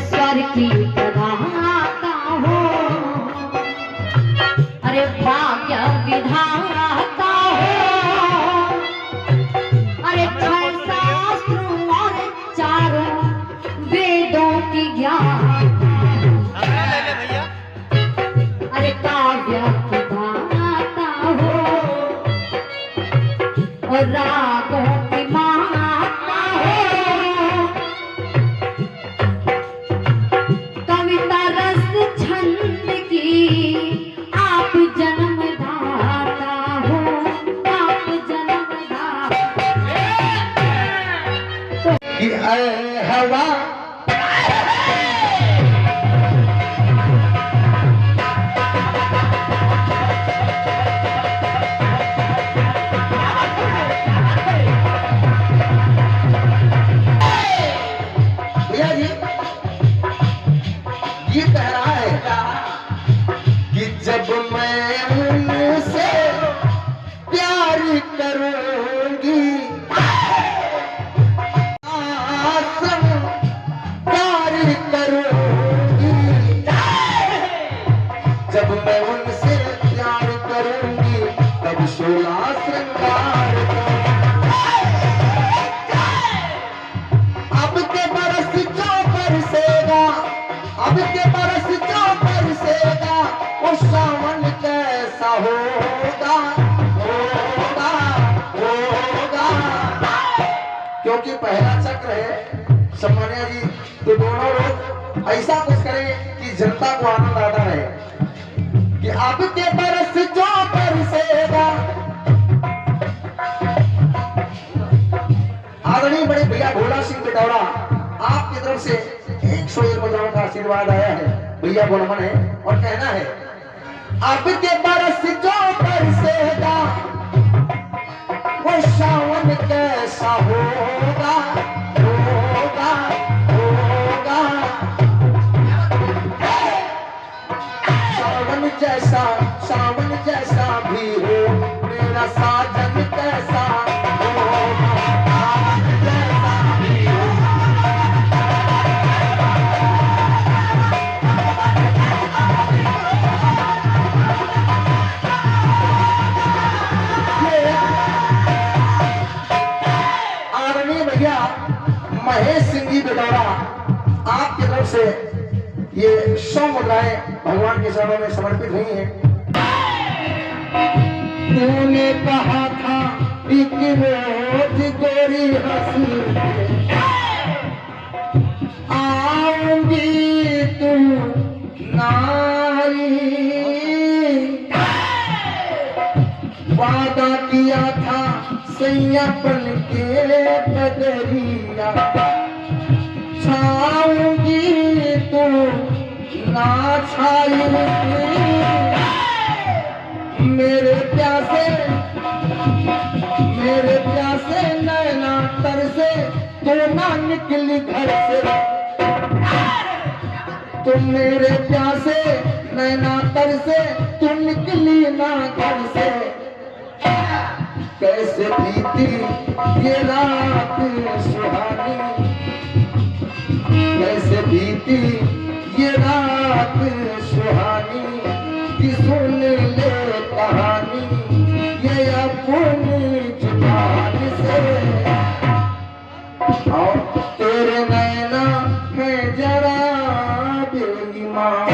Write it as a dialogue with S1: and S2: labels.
S1: स्वर की प्रदाता हो, अरे भाग्य विधाता हो, अरे छह शास्त्रों और चारों वेदों की ज्ञान, अरे काव्य की दाता हो और रागों की माता हो, कविता रस छंद की आप जन्मदाता हो, आप जन्मदाता।
S2: कि ऐ हवा भैया जी ये कह रहा है कि जब मैं उनसे प्यार करूंगी आश्रम प्यार करूंगी, जब मैं उनसे प्यार करूंगी तब 16 श्रृंगार अब के बरस जो बरसेगा, अब के बरस जो बरसेगा वो सावन कैसा होगा, होगा, होगा। क्योंकि पहला चक्र है सम्मानिया जी, तो दोनों लोग ऐसा कुछ करें कि जनता को आनंद आता रहे कि अब के बरस जो बरसेगा। आदरणीय बड़े भैया भोला सिंह पिटौड़ा आपकी तरफ से 101 मुद्राओं का आशीर्वाद आया है, भैया बोलमन है और कहना है अब के बरस जो बरसेगा वो सावन कैसा होगा, होगा, होगा। सावन जैसा भी हो मेरा साजन कैसा होगा, सावन जैसा भी हो। आदरणीय भैया महेश सिंह जी पिटौड़ा आपकी तरफ से ये 100 मुद्राएं भगवान के चरणों में समर्पित हुई हैं। तूने कहा था एक रोज गोरी हंसी आऊंगी तू नारी, वादा किया था सैयापन के बदरिया छाऊंगी तू ना छाई, मेरे प्यासे नैना तरसे तू ना निकली घर से, तुम मेरे प्यासे नैना तरसे तू निकली ना घर से। कैसे बीती ये रात सुहानी, कैसे बीती ये रात सुहानी, कि सुन ले कहानी ये अपनी जुबान से। और तेरे नैना है जरा बेईमान,